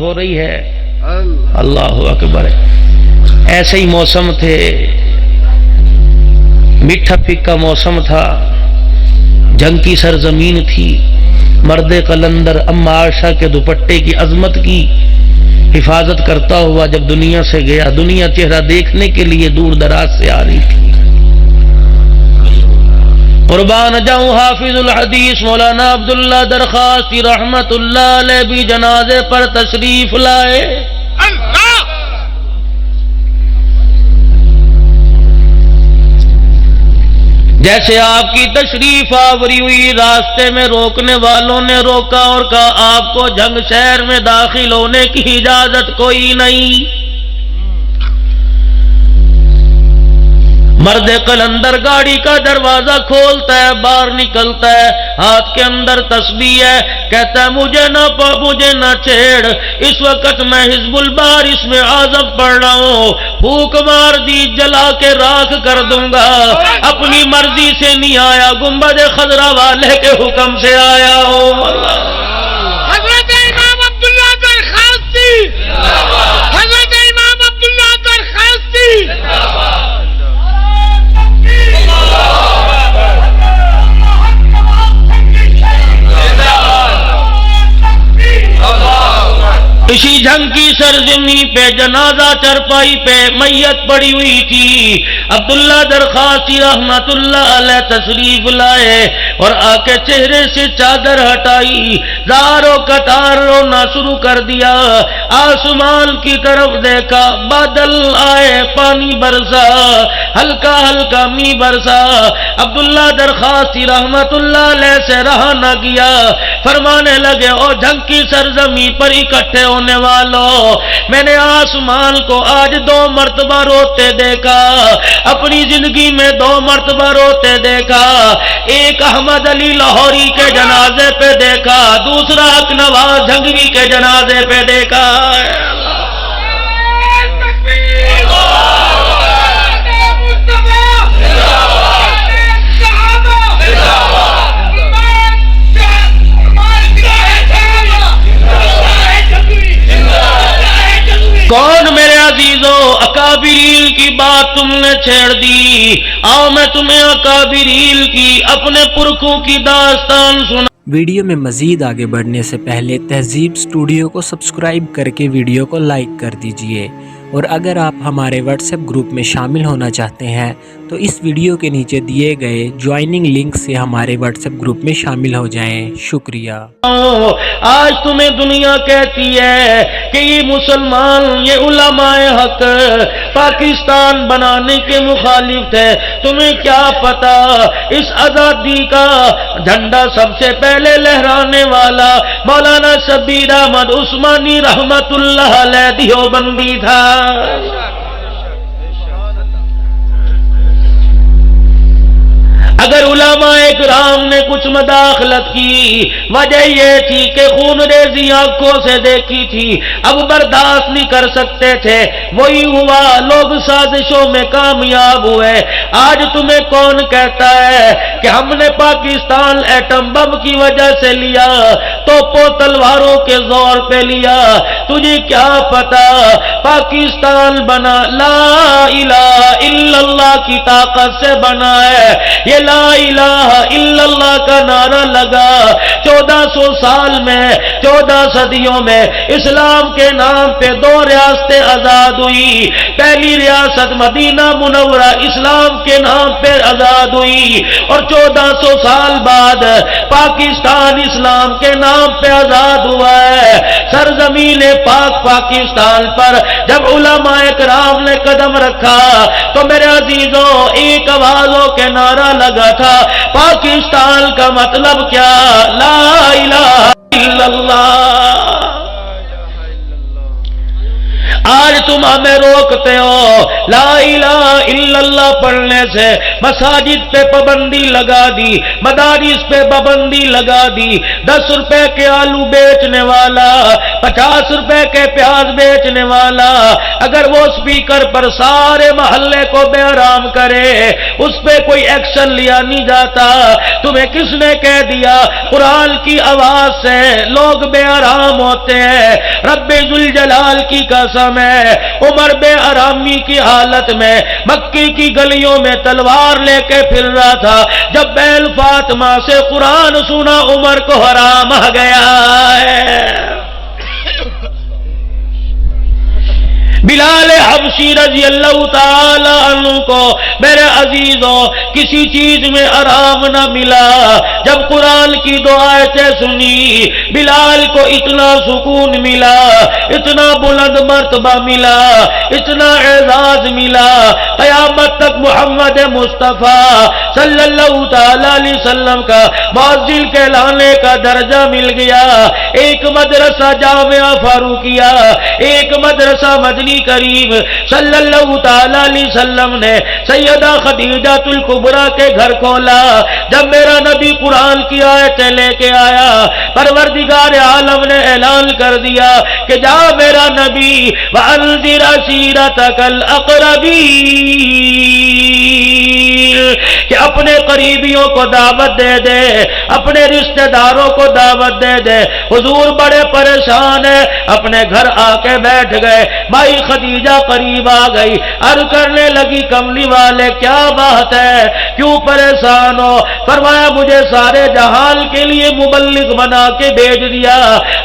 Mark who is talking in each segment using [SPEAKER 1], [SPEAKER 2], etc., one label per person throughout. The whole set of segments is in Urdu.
[SPEAKER 1] ہو رہی ہے. اللہ اکبر. ایسے ہی موسم تھے، میٹھا پھیکا موسم تھا، جنگ کی سرزمین تھی. مرد قلندر اما عائشہ کے دوپٹے کی عظمت کی حفاظت کرتا ہوا جب دنیا سے گیا، دنیا چہرہ دیکھنے کے لیے دور دراز سے آ رہی تھی. قربان جاؤں حافظ الحدیث مولانا عبداللہ درخواستی رحمت اللہ علیہ بھی جنازے پر تشریف لائے. جیسے آپ کی تشریف آوری ہوئی، راستے میں روکنے والوں نے روکا اور کہا آپ کو جنگ شہر میں داخل ہونے کی اجازت کوئی نہیں. مرد قلندر گاڑی کا دروازہ کھولتا ہے، باہر نکلتا ہے، ہاتھ کے اندر تسبیح ہے، کہتا ہے مجھے نہ چھیڑ، اس وقت میں حزب البار اس میں اعظم پڑھ رہا ہوں، پھونک مار دی جلا کے راکھ کر دوں گا. اپنی مرضی سے نہیں آیا، گنبد خضرا والے کے حکم سے آیا ہوں.
[SPEAKER 2] حضرت امام عبداللہ درخواستی، حضرت امام عبداللہ درخواستی.
[SPEAKER 1] اسی جنگ کی سرزمین پہ جنازہ چرپائی پہ میت پڑی ہوئی تھی. عبداللہ درخواستی رحمت اللہ علیہ تشریف لائے اور آ کے چہرے سے چادر ہٹائی، زارو کتار رونا شروع کر دیا. آسمان کی طرف دیکھا، بادل آئے، پانی برسا، ہلکا ہلکا می برسا. عبداللہ درخواستی رحمت اللہ علیہ سے رہا نہ گیا، فرمانے لگے او جنگ کی سرزمین پر اکٹھے ہونے والوں، میں نے آسمان کو آج 2 مرتبہ روتے دیکھا، اپنی زندگی میں 2 مرتبہ روتے دیکھا. ایک احمد علی لاہوری کے جنازے پہ دیکھا، دوسرا حق نواز جھنگوی کے جنازے پہ دیکھا. کون میرے عزیزو، اکابرین کی بات تم نے چھیڑ دی. آؤ میں تمہیں اکابرین کی اپنے پرکھوں کی داستان سنا.
[SPEAKER 3] ویڈیو میں مزید آگے بڑھنے سے پہلے تہذیب اسٹوڈیو کو سبسکرائب کر کے ویڈیو کو لائک کر دیجئے، اور اگر آپ ہمارے واٹس ایپ گروپ میں شامل ہونا چاہتے ہیں تو اس ویڈیو کے نیچے دیے گئے جوائننگ لنک سے ہمارے واٹس ایپ گروپ میں شامل ہو جائیں. شکریہ.
[SPEAKER 1] آج تمہیں دنیا کہتی ہے کہ یہ مسلمان، یہ علماء حق پاکستان بنانے کے مخالف تھے. تمہیں کیا پتا اس آزادی کا جھنڈا سب سے پہلے لہرانے والا مولانا شبیر احمد عثمانی رحمت اللہ علیہ دیوبندی تھا. اگر علماء کرام نے کچھ مداخلت کی، وجہ یہ تھی کہ خون ریزی آنکھوں سے دیکھی تھی، اب برداشت نہیں کر سکتے تھے. وہی ہوا، لوگ سازشوں میں کامیاب ہوئے. آج تمہیں کون کہتا ہے کہ ہم نے پاکستان ایٹم بم کی وجہ سے لیا، توپوں تلواروں کے زور پہ لیا؟ تجھے کیا پتا پاکستان بنا لا الہ الا اللہ کی طاقت سے بنا ہے. یہ لا الہ الا اللہ کا نعرہ لگا 1400 سال میں، 14 صدیوں میں اسلام کے نام پہ 2 ریاستیں آزاد ہوئی. پہلی ریاست مدینہ منورہ اسلام کے نام پہ آزاد ہوئی، اور 1400 سال بعد پاکستان اسلام کے نام پہ آزاد ہوا ہے. سرزمین پاک پاکستان پر جب علماء کرام نے قدم رکھا تو میرے عزیزوں ایک آواز ہو کے نعرہ لگا تھا، پاکستان کا مطلب کیا؟ لا الہ الا اللہ. آج تم ہمیں روکتے ہو لا الہ الا اللہ پڑھنے سے. مساجد پہ پابندی لگا دی، مدارس پہ پابندی لگا دی، 10 روپے کے آلو بیچنے والا، 50 روپے کے پیاز بیچنے والا، اگر وہ سپیکر پر سارے محلے کو بے آرام کرے اس پہ کوئی ایکشن لیا نہیں جاتا۔ تمہیں کس نے کہہ دیا؟ قرآن کی آواز سے لوگ بے آرام ہوتے ہیں۔ رب ذوالجلال کی قسم ہے، عمر بے آرامی کی حالت میں مکی کی گلیوں میں تلوار لے کے پھر رہا تھا، جب بیل فاطمہ سے قرآن سنا عمر کو حرام آ گیا ہے۔ بلال حبشی رضی اللہ تعالی عنہ کو میرے عزیزوں کسی چیز میں آرام نہ ملا، جب قرآن کی دو آیتیں سنی بلال کو اتنا سکون ملا، اتنا بلند مرتبہ ملا، اتنا اعزاز ملا، قیامت تک محمد مصطفیٰ صلی اللہ تعالی علیہ وسلم کا مؤذن کہلانے کا درجہ مل گیا۔ ایک مدرسہ جامعہ فاروقیہ، ایک مدرسہ مدنی کریم صلی اللہ تعالی علیہ وسلم نے سیدہ خدیجہ الکبریٰ کے گھر کھولا۔ جب میرا نبی قرآن کی آیتیں لے کے آیا، پروردگار عالم نے اعلان کر دیا کہ جا میرا نبی وَأَنذِرْ عَشِيرَتَكَ الْأَقْرَبِينَ، کہ اپنے قریبیوں کو دعوت دے دے، اپنے رشتہ داروں کو دعوت دے دے۔ حضور بڑے پریشان ہیں، اپنے گھر آ کے بیٹھ گئے۔ مائی خدیجہ قریب آ گئی، عرض کرنے لگی کملی والے کیا بات ہے، کیوں پریشان ہو؟ فرمایا مجھے سارے جہان کے لیے مبلغ بنا کے بھیج دیا،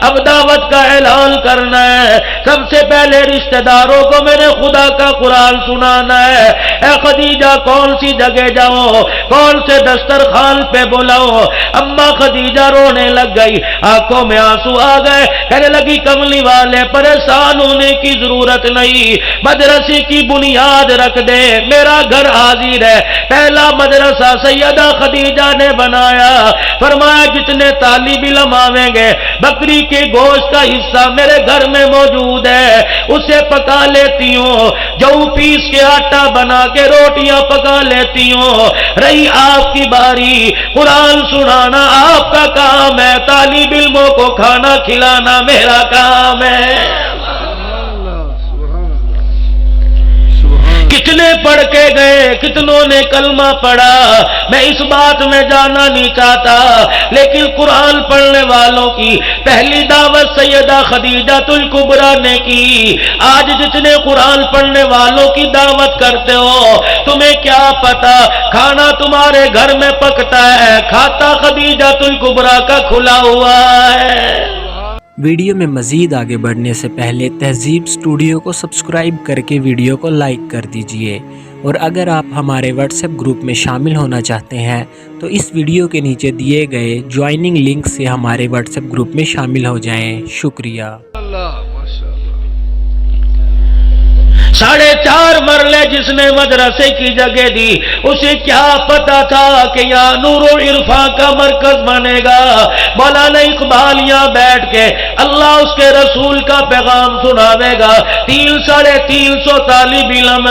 [SPEAKER 1] اب دعوت کا اعلان کرنا ہے، سب سے پہلے رشتہ داروں کو میں نے خدا کا قرآن سنانا ہے۔ اے خدیجہ کون سی جگہ جاؤں، کون سے دسترخوان پہ بلاؤں؟ اما خدیجہ رونے لگ گئی، آنکھوں میں آنسو آ گئے، کہنے لگی کملی والے پریشان ہونے کی ضرورت نہیں، مدرسے کی بنیاد رکھ دے، میرا گھر حاضر ہے۔ پہلا مدرسہ سیدہ خدیجہ نے بنایا، فرمایا جتنے طالب علم آویں گے بکری کے گوشت کا حصہ میرے گھر میں موجود ہے، اسے پکا لیتی ہوں، جو پیس کے آٹا بنا کے روٹیاں پکا لیتی ہوں۔ رہی آپ کی باری، قرآن سنانا آپ کا کام ہے، طالب علموں کو کھانا کھلانا میرا کام ہے۔ کتنے پڑھ کے گئے، کتنوں نے کلمہ پڑھا، میں اس بات میں جانا نہیں چاہتا، لیکن قرآن پڑھنے والوں کی پہلی دعوت سیدہ خدیجہ الکبریٰ نے کی۔ آج جتنے قرآن پڑھنے والوں کی دعوت کرتے ہو، تمہیں کیا پتا کھانا تمہارے گھر میں پکتا ہے، کھاتا خدیجہ الکبریٰ کا کھلا ہوا ہے۔
[SPEAKER 3] ویڈیو میں مزید آگے بڑھنے سے پہلے تہذیب اسٹوڈیو کو سبسکرائب کر کے ویڈیو کو لائک کر دیجئے، اور اگر آپ ہمارے واٹس ایپ گروپ میں شامل ہونا چاہتے ہیں تو اس ویڈیو کے نیچے دیے گئے جوائننگ لنک سے ہمارے واٹس ایپ گروپ میں شامل ہو جائیں۔ شکریہ۔
[SPEAKER 1] 4.5 مرلے جس نے مدرسے کی جگہ دی، اسے کیا پتا تھا کہ یہاں نور و عرفان کا مرکز بنے گا۔ مولانا اقبال یہاں بیٹھ کے اللہ اس کے رسول کا پیغام سناوے گا، 350 طالب علم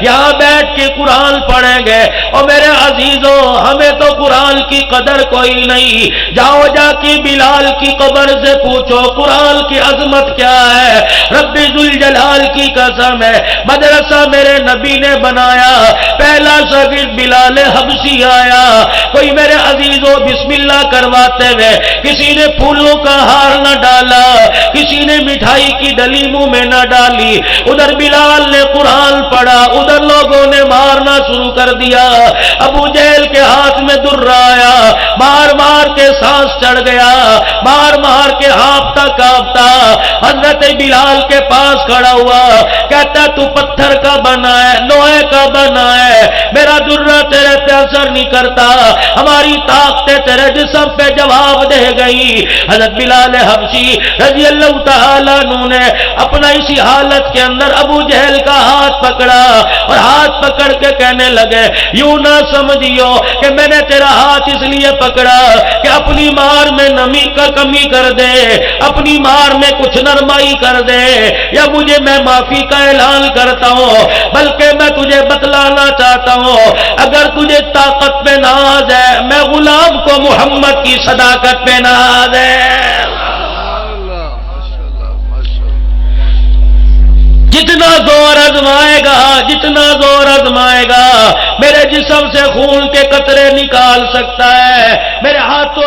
[SPEAKER 1] یہاں بیٹھ کے قرآن پڑھیں گے۔ اور میرے عزیزوں ہمیں تو قرآن کی قدر کوئی نہیں، جاؤ جا کے بلال کی قبر سے پوچھو قرآن کی عظمت کیا ہے۔ رب ذوالجلال کی قسم ہے، مدرسہ میرے نبی نے بنایا، پہلا شاگرد بلال حبشی آیا، کوئی میرے عزیزوں بسم اللہ کرواتے ہوئے کسی نے پھولوں کا ہار نہ ڈالا، کسی نے مٹھائی کی ڈلی منہ میں نہ ڈالی، ادھر بلال نے قرآن پڑھا، ادھر لوگوں نے مارنا شروع کر دیا۔ ابو جہل کے ہاتھ میں در آیا، مار مار کے سانس چڑھ گیا، مار مار کے ہانپتا کانپتا حضرت بلال کے پاس کھڑا ہوا، کہتا تو پتھر کا بنا ہے، لوہے کا بنا ہے، میرا درہ تیرے پہ اثر نہیں کرتا، ہماری طاقتیں تیرے جسم پہ جواب دے گئی۔ حضرت بلال حبشی رضی اللہ تعالیٰ عنہ نے اپنا اسی حالت کے اندر ابو جہل کا ہاتھ پکڑا اور ہاتھ پکڑ کے کہنے لگے یوں نہ سمجھیو کہ میں نے تیرا ہاتھ اس لیے پکڑا کہ اپنی مار میں نمی کا کمی کر دے، اپنی مار میں کچھ نرمائی کر دے، یا مجھے میں معافی کا اعلان کرتا ہوں، بلکہ میں تجھے بتلانا چاہتا ہوں اگر تجھے طاقت پہ ناز ہے، میں غلام کو محمد کی صداقت پہ ناز ہے۔ جتنا زور آزمائے گا، جتنا زور آزمائے گا، میرے جسم سے خون کے قطرے نکال سکتا ہے، میرے ہاتھوں